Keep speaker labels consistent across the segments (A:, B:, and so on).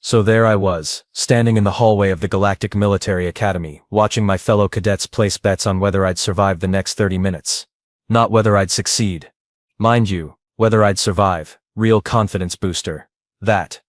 A: So there I was, standing in the hallway of the Galactic Military Academy, watching my fellow cadets place bets on whether I'd survive the next 30 minutes. Not whether I'd succeed. Mind you, whether I'd survive. Real confidence booster. That.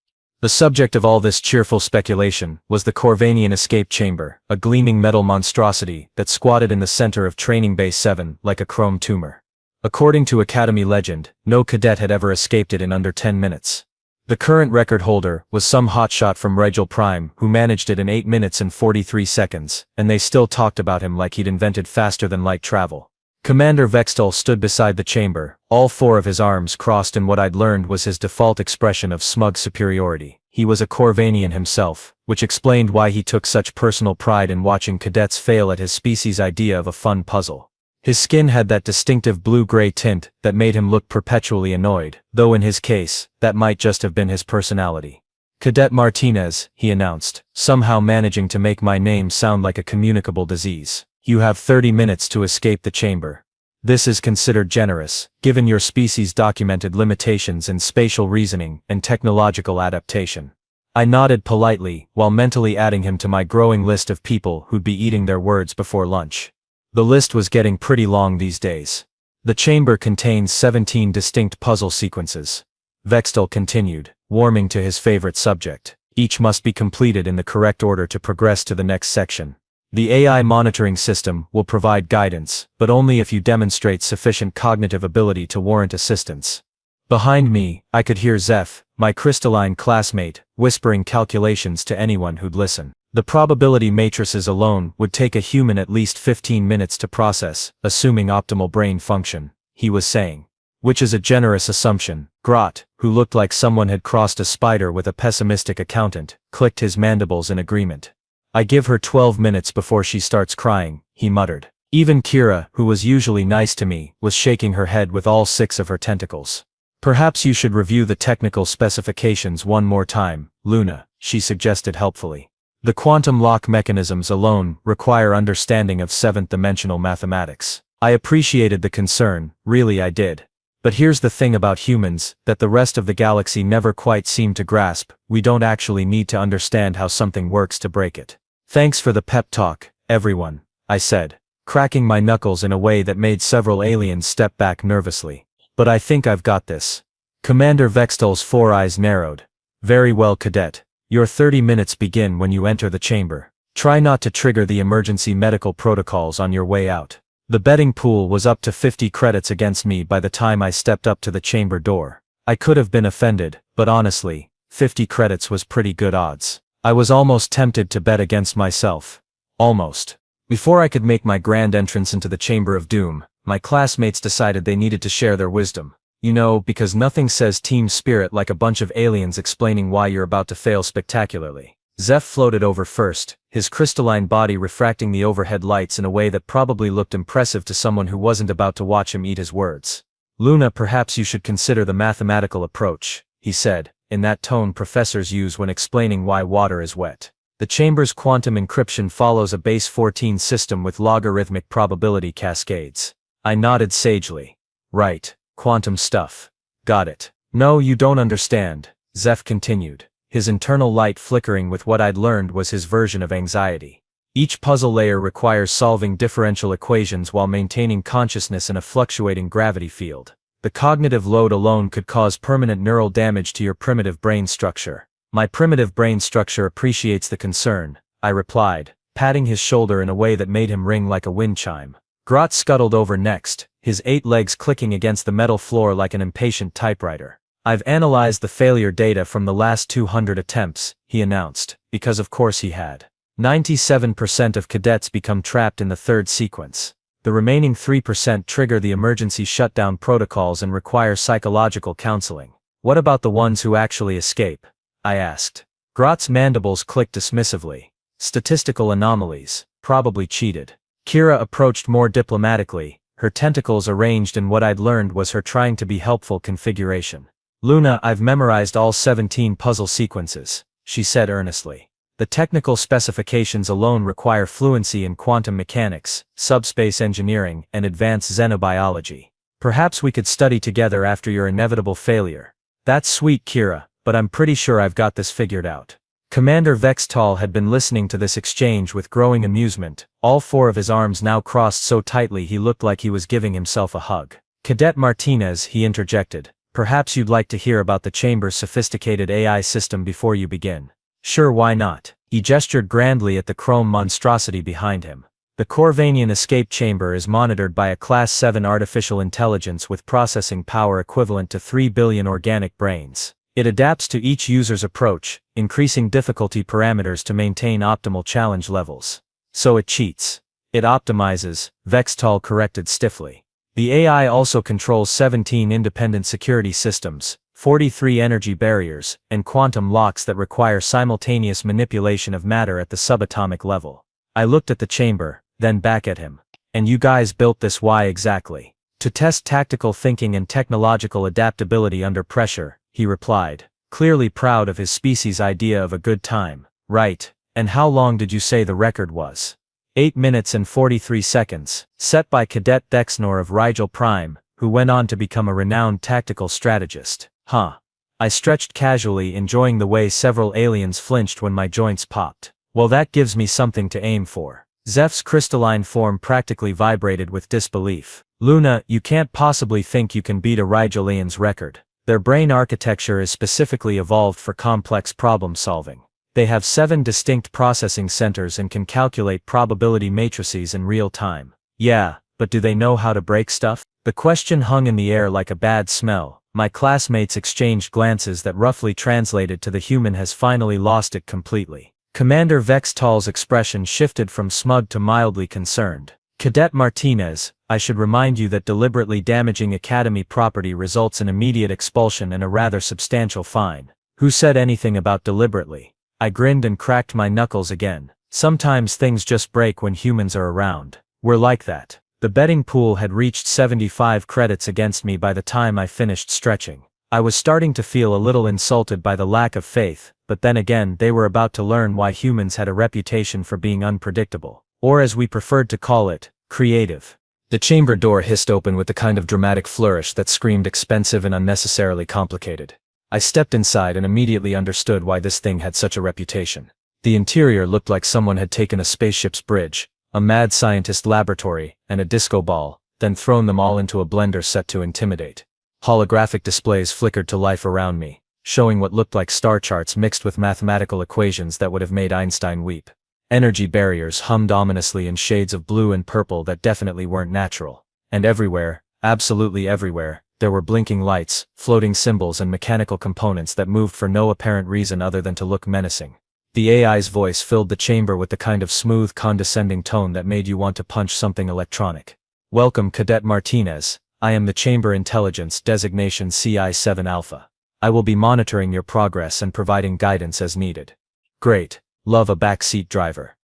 A: The subject of all this cheerful speculation was the Corvanian escape chamber, a gleaming metal monstrosity that squatted in the center of Training Base 7 like a chrome tumor. According to Academy legend, no cadet had ever escaped it in under 10 minutes. The current record holder was some hotshot from Rigel Prime who managed it in 8 minutes and 43 seconds, and they still talked about him like he'd invented faster-than-light travel. Commander Vextel stood beside the chamber, all 4 of his arms crossed in what I'd learned was his default expression of smug superiority. He was a Corvanian himself, which explained why he took such personal pride in watching cadets fail at his species' idea of a fun puzzle. His skin had that distinctive blue-gray tint that made him look perpetually annoyed, though in his case, that might just have been his personality. Cadet Martinez, he announced, somehow managing to make my name sound like a communicable disease. You have 30 minutes to escape the chamber. This is considered generous, given your species' documented limitations in spatial reasoning and technological adaptation. I nodded politely, while mentally adding him to my growing list of people who'd be eating their words before lunch. The list was getting pretty long these days. The chamber contains 17 distinct puzzle sequences. Vextel continued, warming to his favorite subject. Each must be completed in the correct order to progress to the next section. The AI monitoring system will provide guidance, but only if you demonstrate sufficient cognitive ability to warrant assistance. Behind me, I could hear Zeph, my crystalline classmate, whispering calculations to anyone who'd listen. The probability matrices alone would take a human at least 15 minutes to process, assuming optimal brain function, he was saying. Which is a generous assumption. Grot, who looked like someone had crossed a spider with a pessimistic accountant, clicked his mandibles in agreement. I give her 12 minutes before she starts crying, he muttered. Even Kira, who was usually nice to me, was shaking her head with all 6 of her tentacles. Perhaps you should review the technical specifications one more time, Luna, she suggested helpfully. The quantum lock mechanisms alone require understanding of 7th-dimensional mathematics. I appreciated the concern, really I did. But here's the thing about humans, that the rest of the galaxy never quite seemed to grasp: we don't actually need to understand how something works to break it. Thanks for the pep talk, everyone, I said, cracking my knuckles in a way that made several aliens step back nervously. But I think I've got this. Commander Vextel's 4 eyes narrowed. Very well, Cadet. Your 30 minutes begin when you enter the chamber. Try not to trigger the emergency medical protocols on your way out. The betting pool was up to 50 credits against me by the time I stepped up to the chamber door. I could have been offended, but honestly, 50 credits was pretty good odds. I was almost tempted to bet against myself. Almost. Before I could make my grand entrance into the Chamber of Doom, my classmates decided they needed to share their wisdom. You know, because nothing says team spirit like a bunch of aliens explaining why you're about to fail spectacularly. Zeph floated over first, his crystalline body refracting the overhead lights in a way that probably looked impressive to someone who wasn't about to watch him eat his words. Luna, perhaps you should consider the mathematical approach, he said, in that tone professors use when explaining why water is wet. The chamber's quantum encryption follows a base 14 system with logarithmic probability cascades. I nodded sagely. Right, quantum stuff. Got it. No, you don't understand, Zeph continued, his internal light flickering with what I'd learned was his version of anxiety. Each puzzle layer requires solving differential equations while maintaining consciousness in a fluctuating gravity field. The cognitive load alone could cause permanent neural damage to your primitive brain structure. My primitive brain structure appreciates the concern, I replied, patting his shoulder in a way that made him ring like a wind chime. Grot scuttled over next, his 8 legs clicking against the metal floor like an impatient typewriter. I've analyzed the failure data from the last 200 attempts, he announced, because of course he had. 97% of cadets become trapped in the 3rd sequence. The remaining 3% trigger the emergency shutdown protocols and require psychological counseling. What about the ones who actually escape? I asked. Grot's mandibles clicked dismissively. Statistical anomalies, probably cheated. Kira approached more diplomatically, her tentacles arranged in what I'd learned was her trying to be helpful configuration. Luna, I've memorized all 17 puzzle sequences, she said earnestly. The technical specifications alone require fluency in quantum mechanics, subspace engineering, and advanced xenobiology. Perhaps we could study together after your inevitable failure. That's sweet, Kira, but I'm pretty sure I've got this figured out. Commander Vextall had been listening to this exchange with growing amusement, all four of his arms now crossed so tightly he looked like he was giving himself a hug. Cadet Martinez, he interjected, perhaps you'd like to hear about the chamber's sophisticated AI system before you begin. Sure, why not? He gestured grandly at the chrome monstrosity behind him. The Corvanian escape chamber is monitored by a Class 7 artificial intelligence with processing power equivalent to 3 billion organic brains. It adapts to each user's approach, increasing difficulty parameters to maintain optimal challenge levels. So it cheats. It optimizes, Vextall corrected stiffly. The AI also controls 17 independent security systems, 43 energy barriers, and quantum locks that require simultaneous manipulation of matter at the subatomic level. I looked at the chamber, then back at him. And you guys built this? Why exactly? To test tactical thinking and technological adaptability under pressure, he replied, clearly proud of his species' idea of a good time. Right, and how long did you say the record was? 8 minutes and 43 seconds, set by Cadet Dexnor of Rigel Prime, who went on to become a renowned tactical strategist. Huh. I stretched casually, enjoying the way several aliens flinched when my joints popped. Well, that gives me something to aim for. Zeph's crystalline form practically vibrated with disbelief. Luna, you can't possibly think you can beat a Rigelian's record. Their brain architecture is specifically evolved for complex problem solving. They have 7 distinct processing centers and can calculate probability matrices in real time. Yeah, but do they know how to break stuff? The question hung in the air like a bad smell. My classmates exchanged glances that roughly translated to the human has finally lost it completely. Commander Vextall's expression shifted from smug to mildly concerned. Cadet Martinez, I should remind you that deliberately damaging Academy property results in immediate expulsion and a rather substantial fine. Who said anything about deliberately? I grinned and cracked my knuckles again. Sometimes things just break when humans are around. We're like that. The betting pool had reached 75 credits against me by the time I finished stretching. I was starting to feel a little insulted by the lack of faith, but then again they were about to learn why humans had a reputation for being unpredictable. Or as we preferred to call it, creative. The chamber door hissed open with the kind of dramatic flourish that screamed expensive and unnecessarily complicated. I stepped inside and immediately understood why this thing had such a reputation. The interior looked like someone had taken a spaceship's bridge, a mad scientist laboratory, and a disco ball, then thrown them all into a blender set to intimidate. Holographic displays flickered to life around me, showing what looked like star charts mixed with mathematical equations that would have made Einstein weep. Energy barriers hummed ominously in shades of blue and purple that definitely weren't natural. And everywhere, absolutely everywhere, there were blinking lights, floating symbols and mechanical components that moved for no apparent reason other than to look menacing. The AI's voice filled the chamber with the kind of smooth, condescending tone that made you want to punch something electronic. Welcome, Cadet Martinez. I am the Chamber Intelligence, designation CI-7 Alpha. I will be monitoring your progress and providing guidance as needed. Great. Love a backseat driver.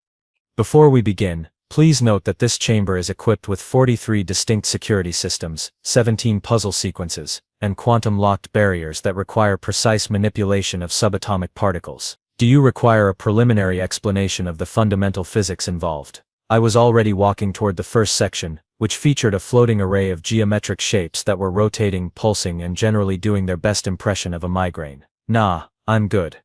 A: Before we begin, please note that this chamber is equipped with 43 distinct security systems, 17 puzzle sequences, and quantum-locked barriers that require precise manipulation of subatomic particles. Do you require a preliminary explanation of the fundamental physics involved? I was already walking toward the first section, which featured a floating array of geometric shapes that were rotating, pulsing, and generally doing their best impression of a migraine. Nah, I'm good.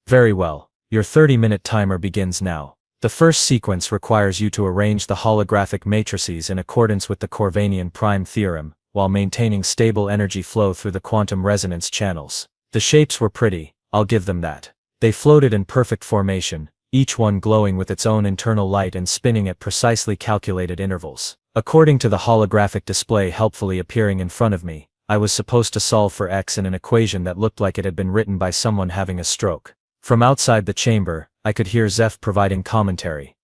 A: Very well. Your 30-minute timer begins now. The first sequence requires you to arrange the holographic matrices in accordance with the Corvanian prime theorem, while maintaining stable energy flow through the quantum resonance channels. The shapes were pretty, I'll give them that. They floated in perfect formation, each one glowing with its own internal light and spinning at precisely calculated intervals. According to the holographic display helpfully appearing in front of me, I was supposed to solve for x in an equation that looked like it had been written by someone having a stroke. From outside the chamber, I could hear Zeph providing commentary.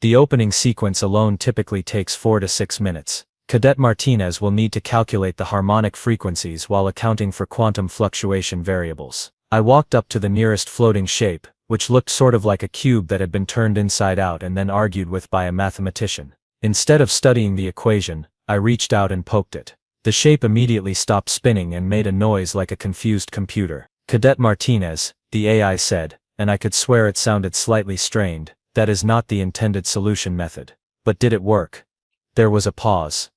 A: The opening sequence alone typically takes 4 to 6 minutes. Cadet Martinez will need to calculate the harmonic frequencies while accounting for quantum fluctuation variables. I walked up to the nearest floating shape, which looked sort of like a cube that had been turned inside out and then argued with by a mathematician. Instead of studying the equation, I reached out and poked it. The shape immediately stopped spinning and made a noise like a confused computer. Cadet Martinez, the AI said, and I could swear it sounded slightly strained, that is not the intended solution method. But did it work? There was a pause.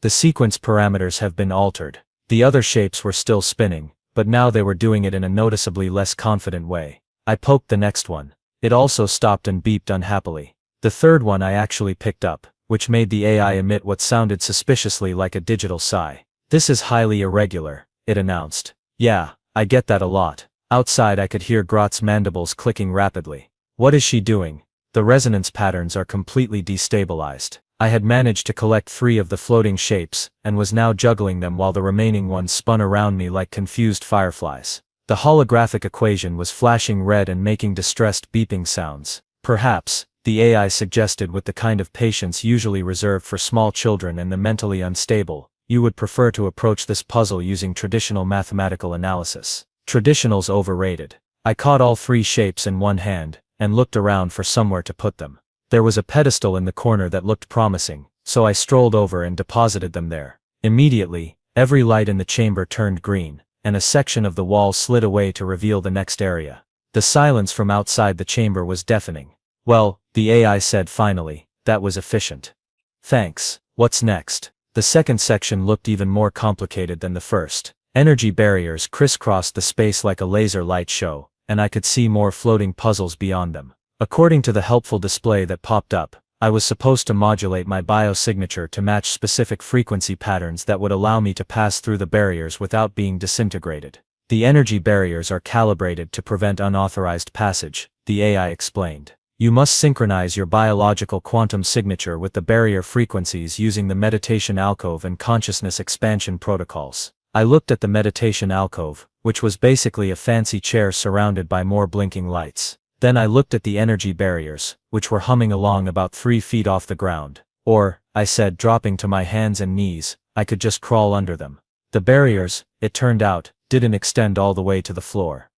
A: The sequence parameters have been altered. The other shapes were still spinning, but now they were doing it in a noticeably less confident way. I poked the next one. It also stopped and beeped unhappily. The third one I actually picked up, which made the AI emit what sounded suspiciously like a digital sigh. "This is highly irregular," it announced. "Yeah, I get that a lot." Outside I could hear Grot's mandibles clicking rapidly. "What is she doing?" "The resonance patterns are completely destabilized." I had managed to collect 3 of the floating shapes, and was now juggling them while the remaining ones spun around me like confused fireflies. The holographic equation was flashing red and making distressed beeping sounds. "Perhaps," the AI suggested with the kind of patience usually reserved for small children and the mentally unstable, "you would prefer to approach this puzzle using traditional mathematical analysis." Traditional's overrated. I caught all 3 shapes in one hand, and looked around for somewhere to put them. There was a pedestal in the corner that looked promising, so I strolled over and deposited them there. Immediately, every light in the chamber turned green, and a section of the wall slid away to reveal the next area. The silence from outside the chamber was deafening. "Well," the AI said finally, "that was efficient. Thanks. What's next?" The second section looked even more complicated than the first. Energy barriers crisscrossed the space like a laser light show, and I could see more floating puzzles beyond them. According to the helpful display that popped up, I was supposed to modulate my biosignature to match specific frequency patterns that would allow me to pass through the barriers without being disintegrated. "The energy barriers are calibrated to prevent unauthorized passage," the AI explained. "You must synchronize your biological quantum signature with the barrier frequencies using the meditation alcove and consciousness expansion protocols." I looked at the meditation alcove, which was basically a fancy chair surrounded by more blinking lights. Then I looked at the energy barriers, which were humming along about 3 feet off the ground. Or, I said, dropping to my hands and knees, I could just crawl under them. The barriers, it turned out, didn't extend all the way to the floor.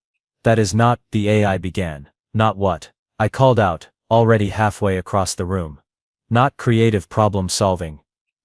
A: "That is not," the AI began. "Not what?" I called out, already halfway across the room. "Not creative problem solving."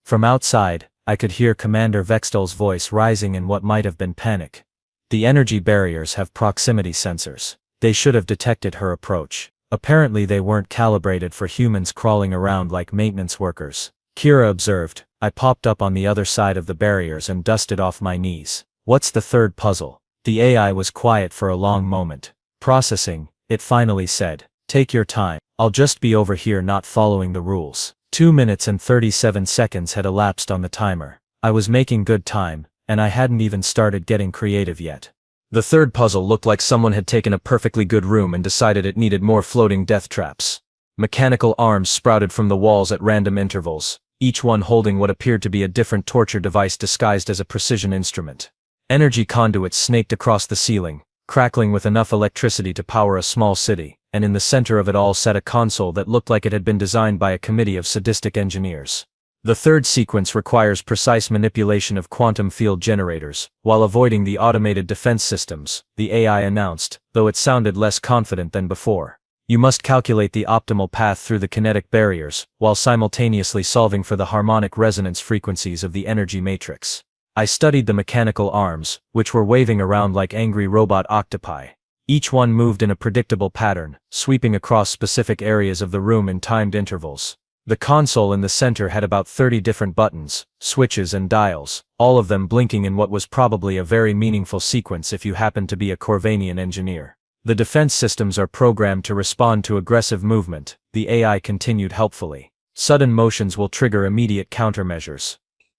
A: From outside, I could hear Commander Vextel's voice rising in what might have been panic. "The energy barriers have proximity sensors. They should have detected her approach. Apparently they weren't calibrated for humans crawling around like maintenance workers." Kira observed. I popped up on the other side of the barriers and dusted off my knees. "What's the third puzzle?" The AI was quiet for a long moment. "Processing," it finally said. "Take your time. I'll just be over here not following the rules." 2 minutes and 37 seconds had elapsed on the timer. I was making good time, and I hadn't even started getting creative yet. The third puzzle looked like someone had taken a perfectly good room and decided it needed more floating death traps. Mechanical arms sprouted from the walls at random intervals, each one holding what appeared to be a different torture device disguised as a precision instrument. Energy conduits snaked across the ceiling, crackling with enough electricity to power a small city, and in the center of it all sat a console that looked like it had been designed by a committee of sadistic engineers. The third sequence requires precise manipulation of quantum field generators, while avoiding the automated defense systems, the AI announced, though it sounded less confident than before. "You must calculate the optimal path through the kinetic barriers, while simultaneously solving for the harmonic resonance frequencies of the energy matrix." I studied the mechanical arms, which were waving around like angry robot octopi. Each one moved in a predictable pattern, sweeping across specific areas of the room in timed intervals. The console in the center had about 30 different buttons, switches and dials, all of them blinking in what was probably a very meaningful sequence if you happened to be a Corvanian engineer. "The defense systems are programmed to respond to aggressive movement," the AI continued helpfully. "Sudden motions will trigger immediate countermeasures."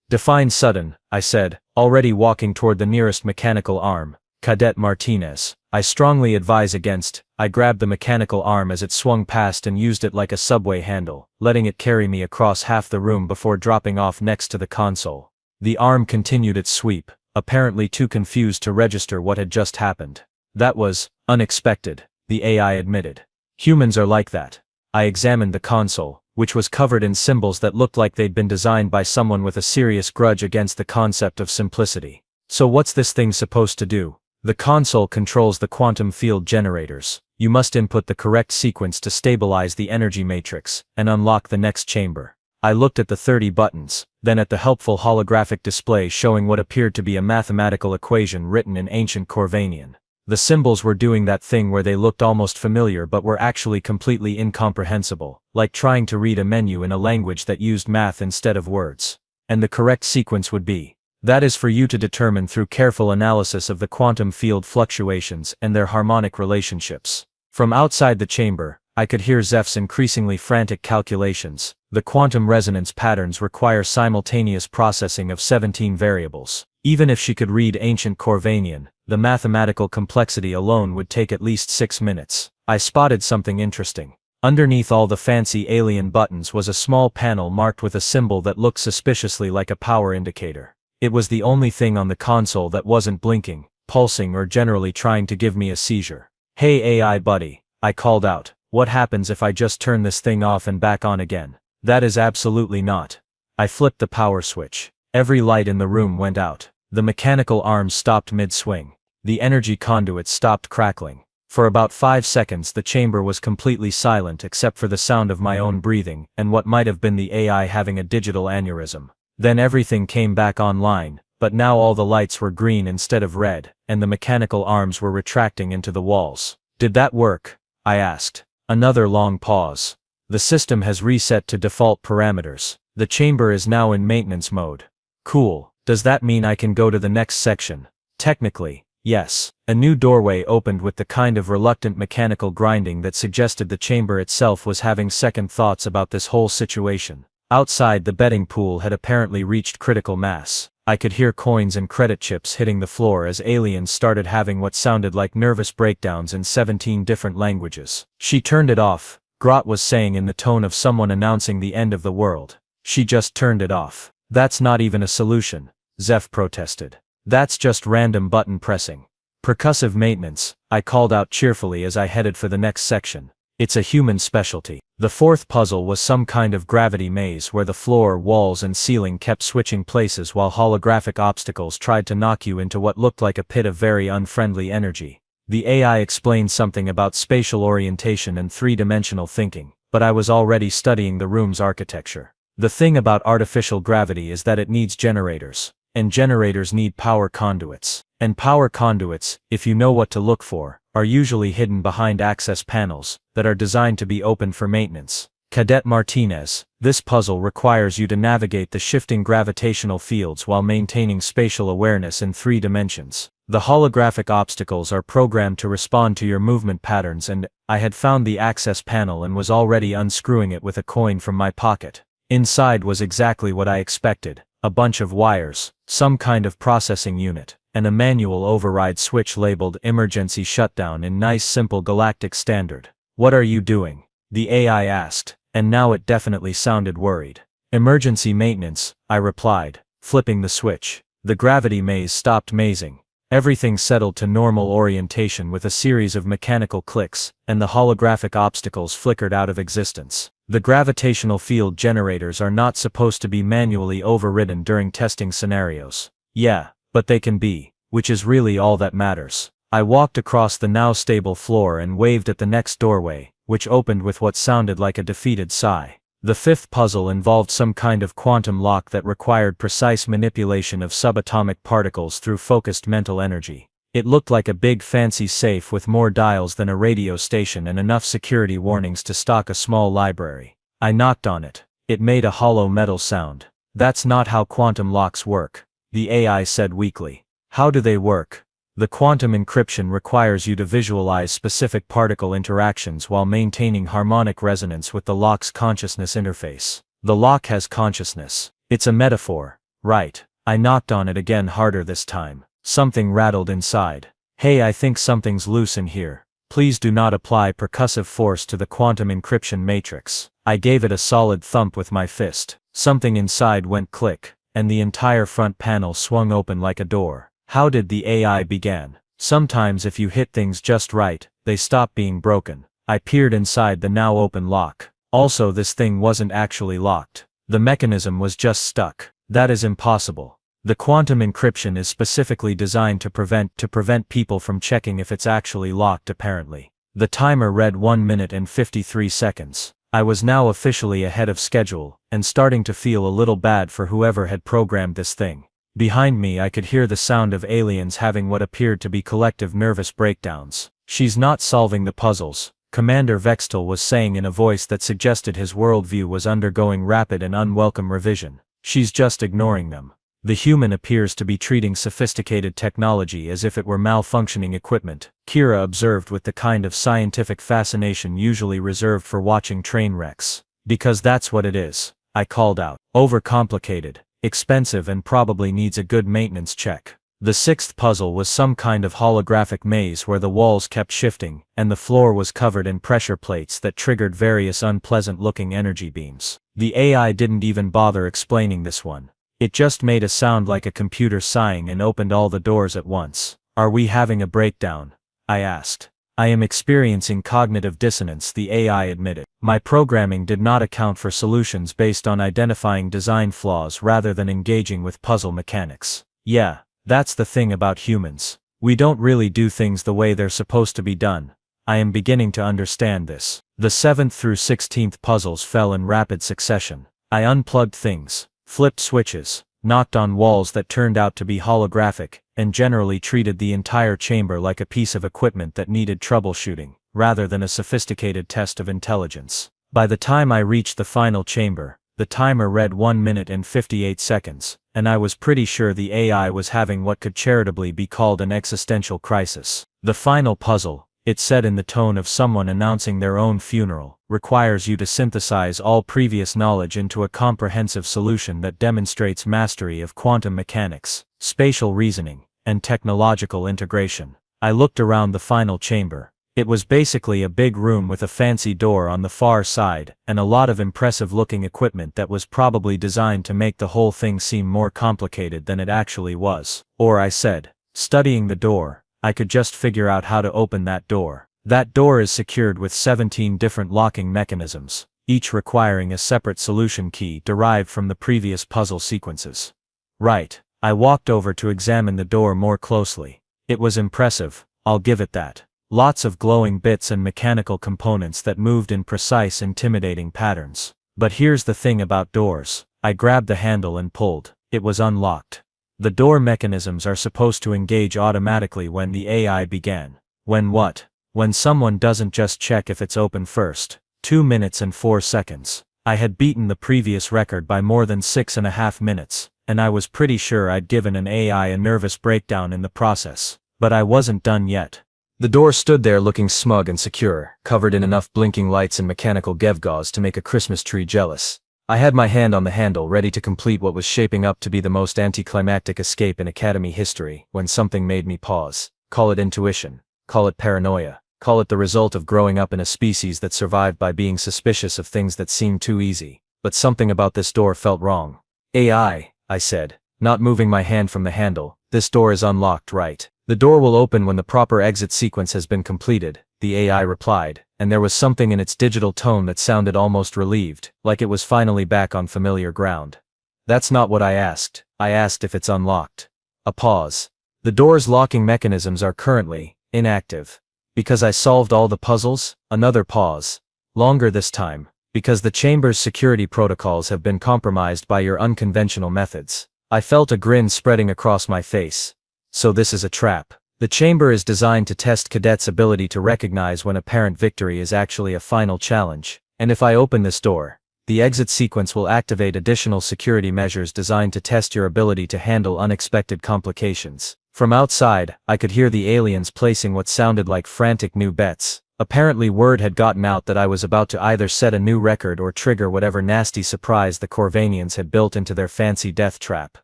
A: "Define sudden," I said, already walking toward the nearest mechanical arm. "Cadet Martinez. I strongly advise against." I grabbed the mechanical arm as it swung past and used it like a subway handle, letting it carry me across half the room before dropping off next to the console. The arm continued its sweep, apparently too confused to register what had just happened. "That was unexpected," the AI admitted. "Humans are like that." I examined the console, which was covered in symbols that looked like they'd been designed by someone with a serious grudge against the concept of simplicity. "So what's this thing supposed to do?" "The console controls the quantum field generators. You must input the correct sequence to stabilize the energy matrix and unlock the next chamber." I looked at the 30 buttons, then at the helpful holographic display showing what appeared to be a mathematical equation written in ancient Corvanian. The symbols were doing that thing where they looked almost familiar but were actually completely incomprehensible, like trying to read a menu in a language that used math instead of words. "And the correct sequence would be." "That is for you to determine through careful analysis of the quantum field fluctuations and their harmonic relationships." From outside the chamber, I could hear Zeph's increasingly frantic calculations. The quantum resonance patterns require simultaneous processing of 17 variables. Even if she could read ancient Corvanian, the mathematical complexity alone would take at least 6 minutes. I spotted something interesting. Underneath all the fancy alien buttons was a small panel marked with a symbol that looked suspiciously like a power indicator. It was the only thing on the console that wasn't blinking, pulsing, or generally trying to give me a seizure. "Hey AI buddy," I called out. "What happens if I just turn this thing off and back on again?" "That is absolutely not." I flipped the power switch. Every light in the room went out. The mechanical arms stopped mid-swing. The energy conduits stopped crackling. For about 5 seconds the chamber was completely silent except for the sound of my own breathing and what might have been the AI having a digital aneurysm. Then everything came back online, but now all the lights were green instead of red, and the mechanical arms were retracting into the walls. "Did that work?" I asked. Another long pause. "The system has reset to default parameters. The chamber is now in maintenance mode." "Cool. Does that mean I can go to the next section?" "Technically, yes." A new doorway opened with the kind of reluctant mechanical grinding that suggested the chamber itself was having second thoughts about this whole situation. Outside, the betting pool had apparently reached critical mass. I could hear coins and credit chips hitting the floor as aliens started having what sounded like nervous breakdowns in 17 different languages. "She turned it off," Grot was saying in the tone of someone announcing the end of the world. "She just turned it off." "That's not even a solution," Zeph protested. "That's just random button pressing." "Percussive maintenance," I called out cheerfully as I headed for the next section. "It's a human specialty." The fourth puzzle was some kind of gravity maze where the floor, walls, and ceiling kept switching places while holographic obstacles tried to knock you into what looked like a pit of very unfriendly energy. The AI explained something about spatial orientation and three-dimensional thinking, but I was already studying the room's architecture. The thing about artificial gravity is that it needs generators, and generators need power conduits. And power conduits, if you know what to look for, are usually hidden behind access panels that are designed to be open for maintenance. Cadet Martinez, this puzzle requires you to navigate the shifting gravitational fields while maintaining spatial awareness in 3 dimensions. The holographic obstacles are programmed to respond to your movement patterns, and I had found the access panel and was already unscrewing it with a coin from my pocket. Inside was exactly what I expected: a bunch of wires, some kind of processing unit, and a manual override switch labeled emergency shutdown in nice simple galactic standard. "What are you doing?" the AI asked, and now it definitely sounded worried. "Emergency maintenance," I replied, flipping the switch. The gravity maze stopped mazing. Everything settled to normal orientation with a series of mechanical clicks, and the holographic obstacles flickered out of existence. The gravitational field generators are not supposed to be manually overridden during testing scenarios. Yeah, but they can be, which is really all that matters. I walked across the now stable floor and waved at the next doorway, which opened with what sounded like a defeated sigh. The fifth puzzle involved some kind of quantum lock that required precise manipulation of subatomic particles through focused mental energy. It looked like a big fancy safe with more dials than a radio station and enough security warnings to stock a small library. I knocked on it. It made a hollow metal sound. "That's not how quantum locks work," the AI said weakly. "How do they work?" "The quantum encryption requires you to visualize specific particle interactions while maintaining harmonic resonance with the lock's consciousness interface." "The lock has consciousness." "It's a metaphor, right?" I knocked on it again, harder this time. Something rattled inside. "Hey, I think something's loose in here. Please do not apply percussive force to the quantum encryption matrix." I gave it a solid thump with my fist. Something inside went click, and the entire front panel swung open like a door. "How did the AI began? Sometimes if you hit things just right, they stop being broken." I peered inside the now open lock. Also, this thing wasn't actually locked. The mechanism was just stuck. That is impossible. The quantum encryption is specifically designed to prevent people from checking if it's actually locked, apparently. The timer read 1 minute and 53 seconds. I was now officially ahead of schedule, and starting to feel a little bad for whoever had programmed this thing. Behind me I could hear the sound of aliens having what appeared to be collective nervous breakdowns. "She's not solving the puzzles," Commander Vextel was saying in a voice that suggested his worldview was undergoing rapid and unwelcome revision. "She's just ignoring them." The human appears to be treating sophisticated technology as if it were malfunctioning equipment, Kira observed with the kind of scientific fascination usually reserved for watching train wrecks. Because that's what it is, I called out. Overcomplicated, expensive, and probably needs a good maintenance check. The sixth puzzle was some kind of holographic maze where the walls kept shifting, and the floor was covered in pressure plates that triggered various unpleasant-looking energy beams. The AI didn't even bother explaining this one. It just made a sound like a computer sighing and opened all the doors at once. Are we having a breakdown? I asked. I am experiencing cognitive dissonance, the AI admitted. My programming did not account for solutions based on identifying design flaws rather than engaging with puzzle mechanics. Yeah, that's the thing about humans. We don't really do things the way they're supposed to be done. I am beginning to understand this. The 7th through 16th puzzles fell in rapid succession. I unplugged things, flipped switches, knocked on walls that turned out to be holographic, and generally treated the entire chamber like a piece of equipment that needed troubleshooting, rather than a sophisticated test of intelligence. By the time I reached the final chamber, the timer read 1 minute and 58 seconds, and I was pretty sure the AI was having what could charitably be called an existential crisis. The final puzzle, it said in the tone of someone announcing their own funeral, requires you to synthesize all previous knowledge into a comprehensive solution that demonstrates mastery of quantum mechanics, spatial reasoning, and technological integration. I looked around the final chamber. It was basically a big room with a fancy door on the far side, and a lot of impressive-looking equipment that was probably designed to make the whole thing seem more complicated than it actually was. Or I said, studying the door, I could just figure out how to open that door. That door is secured with 17 different locking mechanisms, each requiring a separate solution key derived from the previous puzzle sequences. Right. I walked over to examine the door more closely. It was impressive, I'll give it that. Lots of glowing bits and mechanical components that moved in precise, intimidating patterns. But here's the thing about doors. I grabbed the handle and pulled. It was unlocked. The door mechanisms are supposed to engage automatically when the AI began. When what? When someone doesn't just check if it's open first. 2 minutes and 4 seconds. I had beaten the previous record by more than 6.5 minutes, and I was pretty sure I'd given an AI a nervous breakdown in the process. But I wasn't done yet. The door stood there looking smug and secure, covered in enough blinking lights and mechanical gewgaws to make a Christmas tree jealous. I had my hand on the handle, ready to complete what was shaping up to be the most anticlimactic escape in Academy history, when something made me pause. Call it intuition. Call it paranoia. Call it the result of growing up in a species that survived by being suspicious of things that seemed too easy. But something about this door felt wrong. AI, I said, not moving my hand from the handle. This door is unlocked, right? The door will open when the proper exit sequence has been completed, the AI replied, and there was something in its digital tone that sounded almost relieved, like it was finally back on familiar ground. That's not what I asked. I asked if it's unlocked. A pause. The door's locking mechanisms are currently inactive. Because I solved all the puzzles? Another pause. Longer this time. Because the chamber's security protocols have been compromised by your unconventional methods. I felt a grin spreading across my face. So this is a trap. The chamber is designed to test cadets' ability to recognize when apparent victory is actually a final challenge. And if I open this door, the exit sequence will activate additional security measures designed to test your ability to handle unexpected complications. From outside, I could hear the aliens placing what sounded like frantic new bets. Apparently word had gotten out that I was about to either set a new record or trigger whatever nasty surprise the Corvanians had built into their fancy death trap.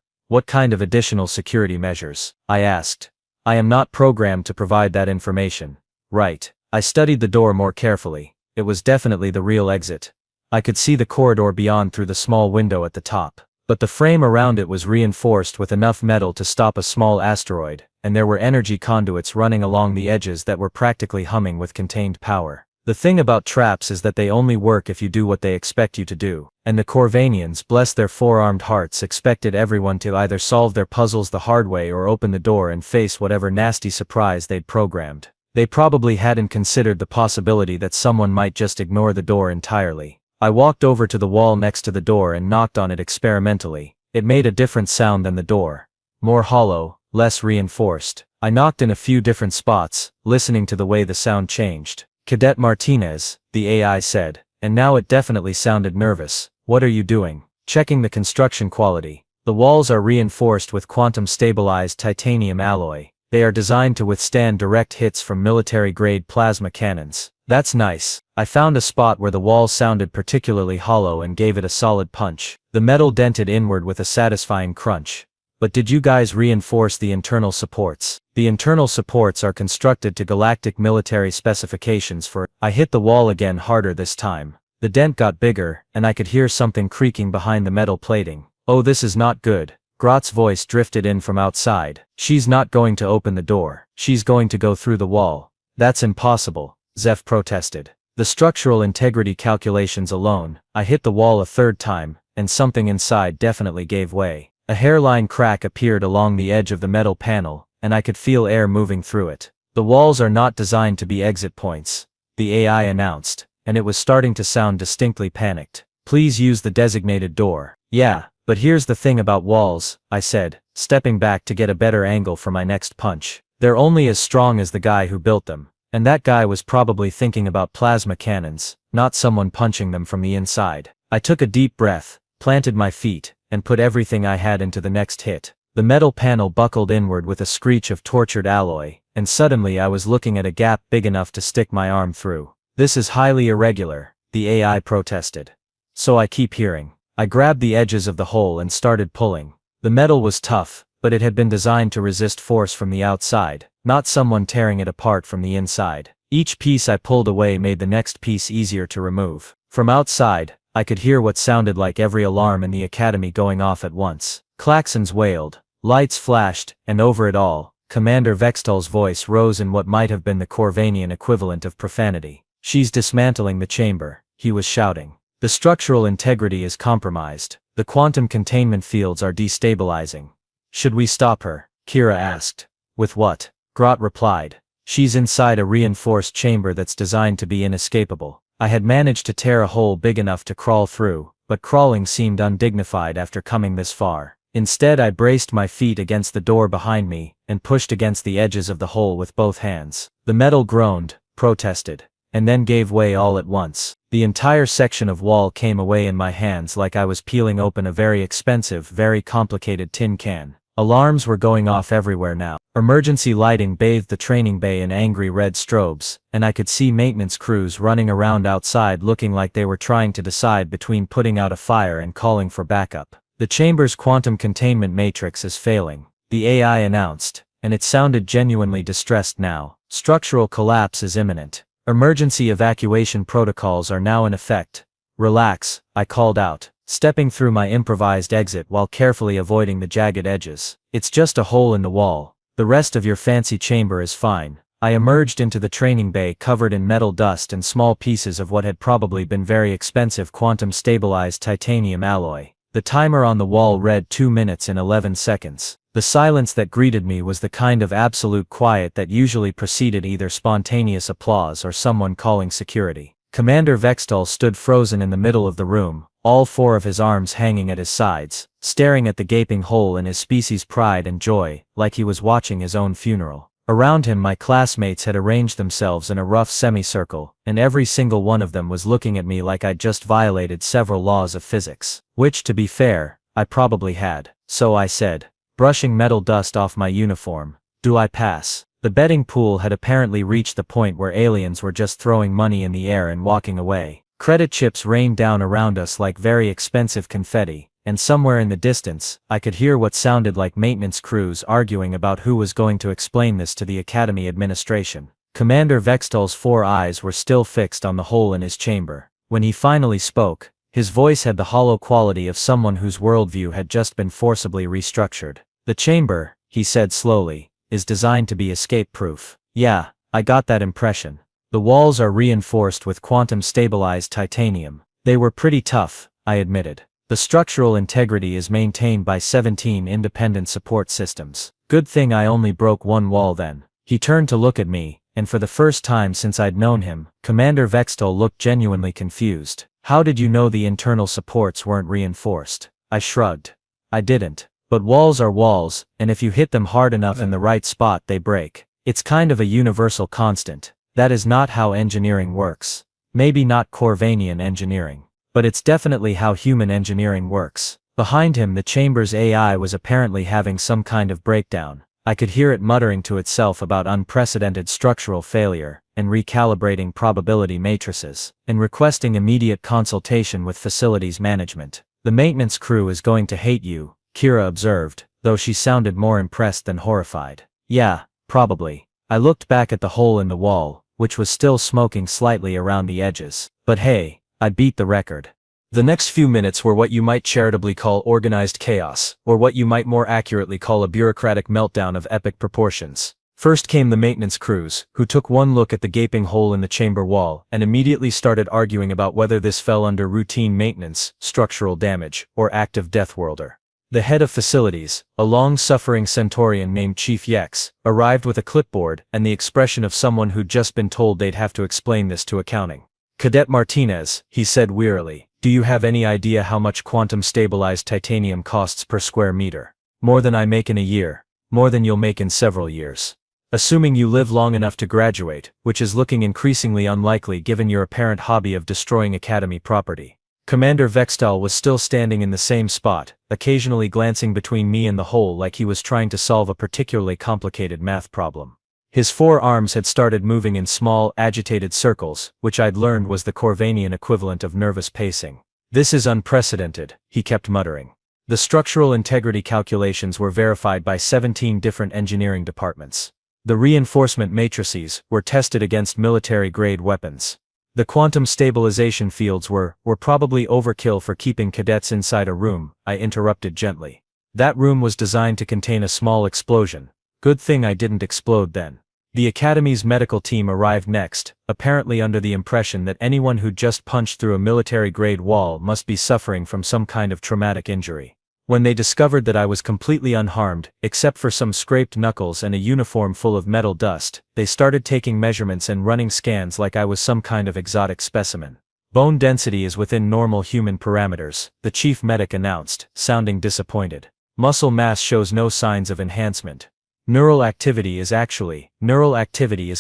A: What kind of additional security measures? I asked. I am not programmed to provide that information. Right. I studied the door more carefully. It was definitely the real exit. I could see the corridor beyond through the small window at the top. But the frame around it was reinforced with enough metal to stop a small asteroid, and there were energy conduits running along the edges that were practically humming with contained power. The thing about traps is that they only work if you do what they expect you to do, and the Corvanians, bless their four-armed hearts, expected everyone to either solve their puzzles the hard way or open the door and face whatever nasty surprise they'd programmed. They probably hadn't considered the possibility that someone might just ignore the door entirely. I walked over to the wall next to the door and knocked on it experimentally. It made a different sound than the door. More hollow, less reinforced. I knocked in a few different spots, listening to the way the sound changed. Cadet Martinez, the AI said, and now it definitely sounded nervous. What are you doing? Checking the construction quality. The walls are reinforced with quantum-stabilized titanium alloy. They are designed to withstand direct hits from military-grade plasma cannons. That's nice. I found a spot where the wall sounded particularly hollow and gave it a solid punch. The metal dented inward with a satisfying crunch. But did you guys reinforce the internal supports? The internal supports are constructed to galactic military specifications for. I hit the wall again harder this time. The dent got bigger, and I could hear something creaking behind the metal plating. Oh, this is not good. Grott's voice drifted in from outside. She's not going to open the door. She's going to go through the wall. That's impossible, Zeph protested. The structural integrity calculations alone. I hit the wall a third time, and something inside definitely gave way. A hairline crack appeared along the edge of the metal panel, and I could feel air moving through it. The walls are not designed to be exit points, the AI announced, and it was starting to sound distinctly panicked. Please use the designated door. Yeah, but here's the thing about walls, I said, stepping back to get a better angle for my next punch. They're only as strong as the guy who built them. And that guy was probably thinking about plasma cannons, not someone punching them from the inside. I took a deep breath, planted my feet, and put everything I had into the next hit. The metal panel buckled inward with a screech of tortured alloy, and suddenly I was looking at a gap big enough to stick my arm through. This is highly irregular, the AI protested. So I keep hearing. I grabbed the edges of the hole and started pulling. The metal was tough, but it had been designed to resist force from the outside, not someone tearing it apart from the inside. Each piece I pulled away made the next piece easier to remove. From outside, I could hear what sounded like every alarm in the academy going off at once. Klaxons wailed, lights flashed, and over it all, Commander Vextal's voice rose in what might have been the Corvanian equivalent of profanity. She's dismantling the chamber, he was shouting. The structural integrity is compromised. The quantum containment fields are destabilizing. Should we stop her? Kira asked. With what? Grott replied. She's inside a reinforced chamber that's designed to be inescapable. I had managed to tear a hole big enough to crawl through, but crawling seemed undignified after coming this far. Instead, I braced my feet against the door behind me, and pushed against the edges of the hole with both hands. The metal groaned, protested, and then gave way all at once. The entire section of wall came away in my hands like I was peeling open a very expensive, very complicated tin can. Alarms were going off everywhere now. Emergency lighting bathed the training bay in angry red strobes, and I could see maintenance crews running around outside looking like they were trying to decide between putting out a fire and calling for backup. The chamber's quantum containment matrix is failing, the AI announced, and it sounded genuinely distressed now. Structural collapse is imminent. Emergency evacuation protocols are now in effect. Relax, I called out, stepping through my improvised exit while carefully avoiding the jagged edges. It's just a hole in the wall. The rest of your fancy chamber is fine. I emerged into the training bay covered in metal dust and small pieces of what had probably been very expensive quantum-stabilized titanium alloy. The timer on the wall read 2 minutes and 11 seconds. The silence that greeted me was the kind of absolute quiet that usually preceded either spontaneous applause or someone calling security. Commander Vextal stood frozen in the middle of the room, all 4 of his arms hanging at his sides, staring at the gaping hole in his species' pride and joy, like he was watching his own funeral. Around him my classmates had arranged themselves in a rough semicircle, and every single one of them was looking at me like I'd just violated several laws of physics. Which, to be fair, I probably had. So I said, brushing metal dust off my uniform, "Do I pass?" The betting pool had apparently reached the point where aliens were just throwing money in the air and walking away. Credit chips rained down around us like very expensive confetti, and somewhere in the distance, I could hear what sounded like maintenance crews arguing about who was going to explain this to the Academy administration. Commander Vextal's 4 eyes were still fixed on the hole in his chamber. When he finally spoke, his voice had the hollow quality of someone whose worldview had just been forcibly restructured. The chamber, he said slowly, is designed to be escape-proof. Yeah, I got that impression. The walls are reinforced with quantum-stabilized titanium. They were pretty tough, I admitted. The structural integrity is maintained by 17 independent support systems. Good thing I only broke 1 wall then. He turned to look at me, and for the first time since I'd known him, Commander Vextal looked genuinely confused. How did you know the internal supports weren't reinforced? I shrugged. I didn't. But walls are walls, and if you hit them hard enough in the right spot they break. It's kind of a universal constant. That is not how engineering works. Maybe not Corvanian engineering. But it's definitely how human engineering works. Behind him, the chamber's AI was apparently having some kind of breakdown. I could hear it muttering to itself about unprecedented structural failure, and recalibrating probability matrices, and requesting immediate consultation with facilities management. The maintenance crew is going to hate you, Kira observed, though she sounded more impressed than horrified. Yeah, probably. I looked back at the hole in the wall, which was still smoking slightly around the edges. But hey, I beat the record. The next few minutes were what you might charitably call organized chaos, or what you might more accurately call a bureaucratic meltdown of epic proportions. First came the maintenance crews, who took one look at the gaping hole in the chamber wall, and immediately started arguing about whether this fell under routine maintenance, structural damage, or active Deathworlder. The head of facilities, a long-suffering Centaurian named Chief Yex, arrived with a clipboard and the expression of someone who'd just been told they'd have to explain this to accounting. Cadet Martinez, he said wearily, do you have any idea how much quantum-stabilized titanium costs per square meter? More than I make in a year. More than you'll make in several years. Assuming you live long enough to graduate, which is looking increasingly unlikely given your apparent hobby of destroying Academy property. Commander Vextal was still standing in the same spot, occasionally glancing between me and the hole like he was trying to solve a particularly complicated math problem. His forearms had started moving in small, agitated circles, which I'd learned was the Corvanian equivalent of nervous pacing. This is unprecedented, he kept muttering. The structural integrity calculations were verified by 17 different engineering departments. The reinforcement matrices were tested against military-grade weapons. The quantum stabilization fields were probably overkill for keeping cadets inside a room, I interrupted gently. That room was designed to contain a small explosion. Good thing I didn't explode then. The Academy's medical team arrived next, apparently under the impression that anyone who'd just punched through a military-grade wall must be suffering from some kind of traumatic injury. When they discovered that I was completely unharmed, except for some scraped knuckles and a uniform full of metal dust, they started taking measurements and running scans like I was some kind of exotic specimen. Bone density is within normal human parameters, the chief medic announced, sounding disappointed. Muscle mass shows no signs of enhancement. Neural activity is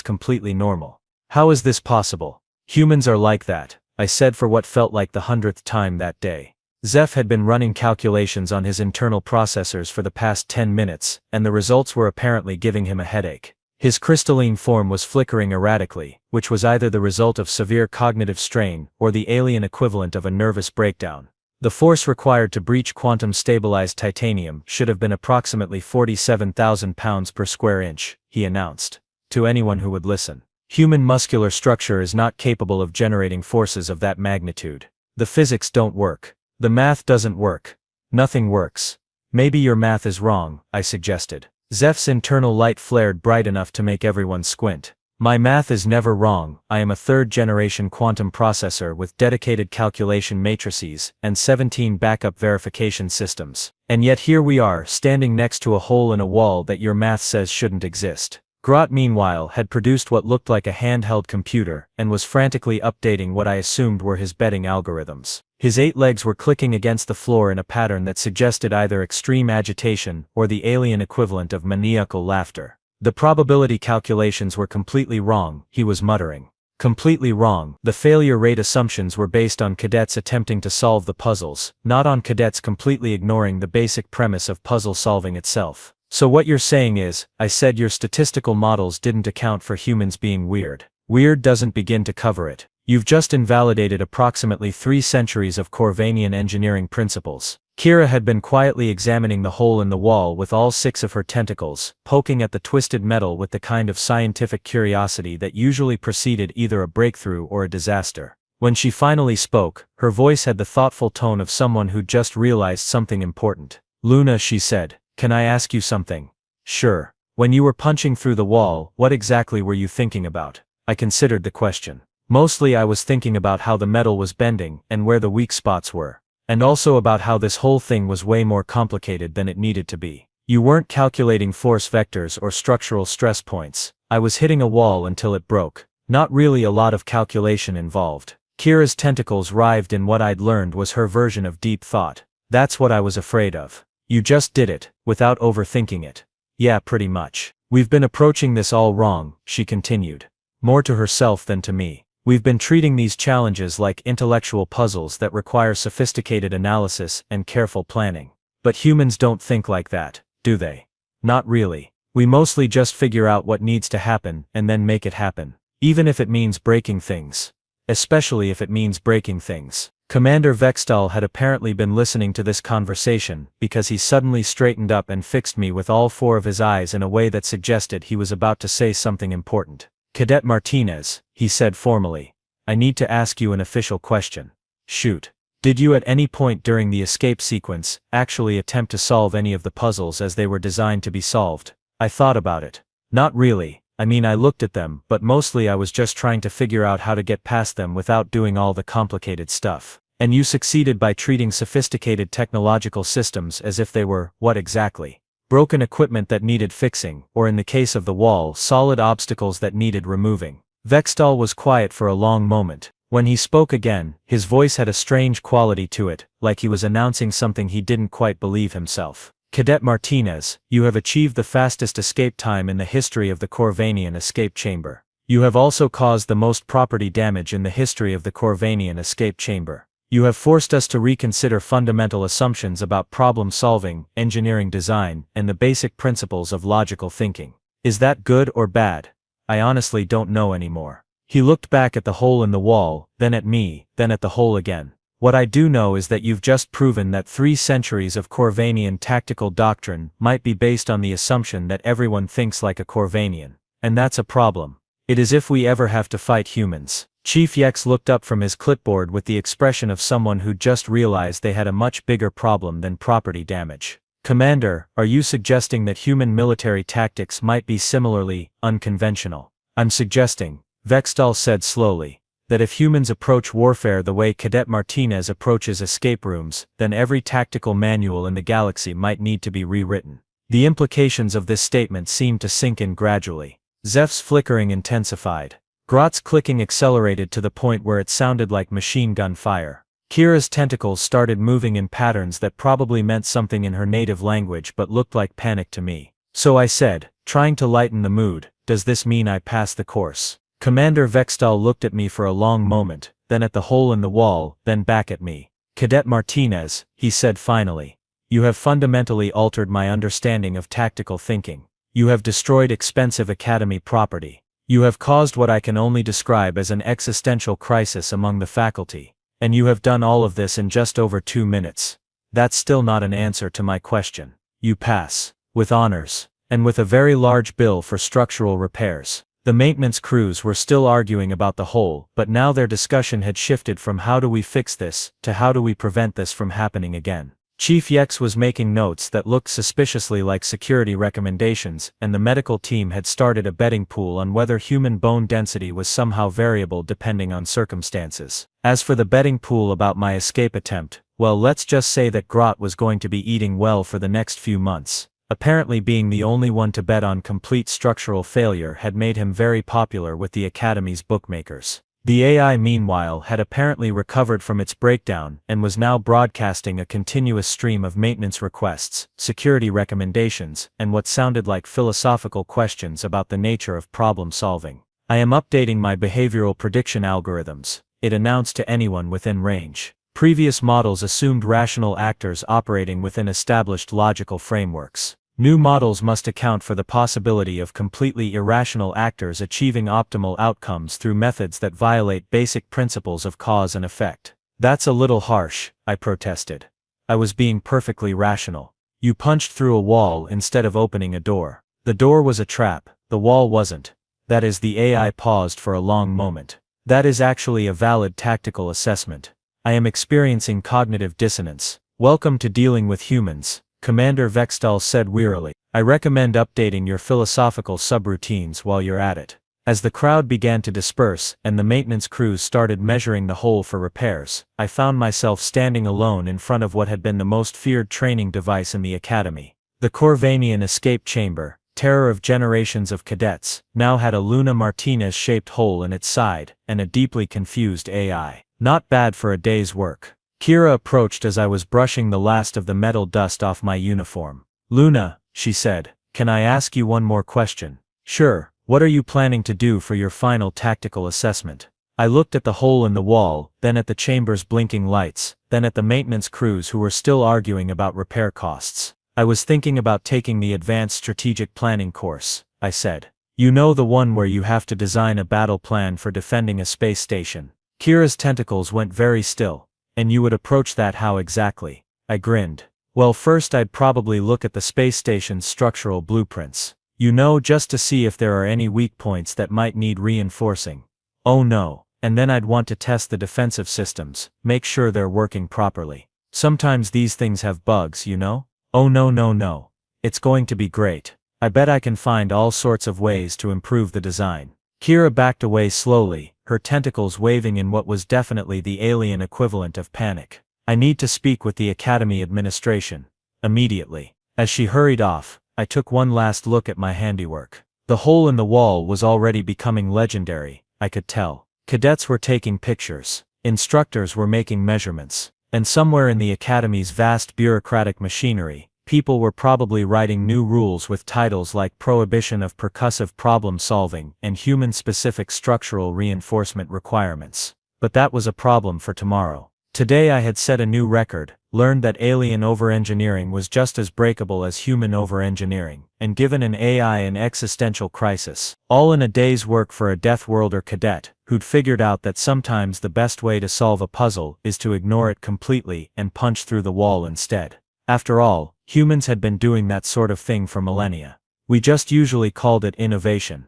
A: completely normal. How is this possible? Humans are like that, I said for what felt like the 100th time that day. Zeph had been running calculations on his internal processors for the past 10 minutes, and the results were apparently giving him a headache. His crystalline form was flickering erratically, which was either the result of severe cognitive strain or the alien equivalent of a nervous breakdown. The force required to breach quantum-stabilized titanium should have been approximately 47,000 pounds per square inch, he announced. To anyone who would listen. Human muscular structure is not capable of generating forces of that magnitude. The physics don't work. The math doesn't work. Nothing works. Maybe your math is wrong, I suggested. Zeph's internal light flared bright enough to make everyone squint. My math is never wrong. I am a third-generation quantum processor with dedicated calculation matrices and 17 backup verification systems. And yet here we are, standing next to a hole in a wall that your math says shouldn't exist. Grot meanwhile had produced what looked like a handheld computer and was frantically updating what I assumed were his betting algorithms. His 8 legs were clicking against the floor in a pattern that suggested either extreme agitation or the alien equivalent of maniacal laughter. The probability calculations were completely wrong, he was muttering. Completely wrong. The failure rate assumptions were based on cadets attempting to solve the puzzles, not on cadets completely ignoring the basic premise of puzzle solving itself. So what you're saying is, I said, your statistical models didn't account for humans being weird. Weird doesn't begin to cover it. You've just invalidated approximately 3 centuries of Corvanian engineering principles. Kira had been quietly examining the hole in the wall with all 6 of her tentacles, poking at the twisted metal with the kind of scientific curiosity that usually preceded either a breakthrough or a disaster. When she finally spoke, her voice had the thoughtful tone of someone who'd just realized something important. Luna, she said, can I ask you something? Sure. When you were punching through the wall, what exactly were you thinking about? I considered the question. Mostly I was thinking about how the metal was bending and where the weak spots were. And also about how this whole thing was way more complicated than it needed to be. You weren't calculating force vectors or structural stress points. I was hitting a wall until it broke. Not really a lot of calculation involved. Kira's tentacles writhed in what I'd learned was her version of deep thought. That's what I was afraid of. You just did it, without overthinking it. Yeah, pretty much. We've been approaching this all wrong, she continued. More to herself than to me. We've been treating these challenges like intellectual puzzles that require sophisticated analysis and careful planning. But humans don't think like that, do they? Not really. We mostly just figure out what needs to happen and then make it happen. Even if it means breaking things. Especially if it means breaking things. Commander Vextal had apparently been listening to this conversation because he suddenly straightened up and fixed me with all four of his eyes in a way that suggested he was about to say something important. Cadet Martinez, he said formally, I need to ask you an official question. Shoot. Did you at any point during the escape sequence actually attempt to solve any of the puzzles as they were designed to be solved? I thought about it. Not really. I mean, I looked at them, but mostly I was just trying to figure out how to get past them without doing all the complicated stuff. And you succeeded by treating sophisticated technological systems as if they were, what exactly? Broken equipment that needed fixing, or in the case of the wall, solid obstacles that needed removing. Vextal was quiet for a long moment. When he spoke again, his voice had a strange quality to it, like he was announcing something he didn't quite believe himself. Cadet Martinez, you have achieved the fastest escape time in the history of the Corvanian escape chamber. You have also caused the most property damage in the history of the Corvanian escape chamber. You have forced us to reconsider fundamental assumptions about problem solving, engineering design, and the basic principles of logical thinking. Is that good or bad? I honestly don't know anymore. He looked back at the hole in the wall, then at me, then at the hole again. What I do know is that you've just proven that 3 centuries of Corvanian tactical doctrine might be based on the assumption that everyone thinks like a Corvanian. And that's a problem. It is if we ever have to fight humans. Chief Yex looked up from his clipboard with the expression of someone who just realized they had a much bigger problem than property damage. Commander, are you suggesting that human military tactics might be similarly unconventional? I'm suggesting, Vextal said slowly, that if humans approach warfare the way Cadet Martinez approaches escape rooms, then every tactical manual in the galaxy might need to be rewritten. The implications of this statement seemed to sink in gradually. Zeph's flickering intensified. Grott's clicking accelerated to the point where it sounded like machine gun fire. Kira's tentacles started moving in patterns that probably meant something in her native language but looked like panic to me. So I said, trying to lighten the mood, does this mean I pass the course? Commander Vextal looked at me for a long moment, then at the hole in the wall, then back at me. Cadet Martinez, he said finally. You have fundamentally altered my understanding of tactical thinking. You have destroyed expensive academy property. You have caused what I can only describe as an existential crisis among the faculty. And you have done all of this in just over 2 minutes. That's still not an answer to my question. You pass. With honors. And with a very large bill for structural repairs. The maintenance crews were still arguing about the hole, but now their discussion had shifted from how do we fix this, to how do we prevent this from happening again. Chief Yex was making notes that looked suspiciously like security recommendations, and the medical team had started a betting pool on whether human bone density was somehow variable depending on circumstances. As for the betting pool about my escape attempt, well, let's just say that Grott was going to be eating well for the next few months. Apparently being the only one to bet on complete structural failure had made him very popular with the Academy's bookmakers. The AI meanwhile had apparently recovered from its breakdown and was now broadcasting a continuous stream of maintenance requests, security recommendations, and what sounded like philosophical questions about the nature of problem solving. I am updating my behavioral prediction algorithms, it announced to anyone within range. Previous models assumed rational actors operating within established logical frameworks. New models must account for the possibility of completely irrational actors achieving optimal outcomes through methods that violate basic principles of cause and effect. That's a little harsh, I protested. I was being perfectly rational. You punched through a wall instead of opening a door. The door was a trap, the wall wasn't. That is, the AI paused for a long moment. That is actually a valid tactical assessment. I am experiencing cognitive dissonance. Welcome to dealing with humans. Commander Vextal said wearily. I recommend updating your philosophical subroutines while you're at it. As the crowd began to disperse and the maintenance crews started measuring the hole for repairs, I found myself standing alone in front of what had been the most feared training device in the academy. The Corvanian escape chamber, terror of generations of cadets, now had a Luna Martinez-shaped hole in its side and a deeply confused AI. Not bad for a day's work. Kira approached as I was brushing the last of the metal dust off my uniform. Luna, she said, can I ask you one more question? Sure, what are you planning to do for your final tactical assessment? I looked at the hole in the wall, then at the chamber's blinking lights, then at the maintenance crews who were still arguing about repair costs. I was thinking about taking the advanced strategic planning course, I said. You know, the one where you have to design a battle plan for defending a space station. Kira's tentacles went very still. And you would approach that how exactly? I grinned. Well, first I'd probably look at the space station's structural blueprints. You know, just to see if there are any weak points that might need reinforcing. Oh no. And then I'd want to test the defensive systems, make sure they're working properly. Sometimes these things have bugs, you know? Oh no. It's going to be great. I bet I can find all sorts of ways to improve the design. Kira backed away slowly, her tentacles waving in what was definitely the alien equivalent of panic. I need to speak with the Academy administration. Immediately. As she hurried off, I took one last look at my handiwork. The hole in the wall was already becoming legendary, I could tell. Cadets were taking pictures. Instructors were making measurements. And somewhere in the Academy's vast bureaucratic machinery, people were probably writing new rules with titles like Prohibition of Percussive Problem Solving and Human-Specific Structural Reinforcement Requirements. But that was a problem for tomorrow. Today I had set a new record, learned that alien over-engineering was just as breakable as human over-engineering, and given an AI an existential crisis, all in a day's work for a Deathworlder cadet, who'd figured out that sometimes the best way to solve a puzzle is to ignore it completely and punch through the wall instead. After all, humans had been doing that sort of thing for millennia. We just usually called it innovation.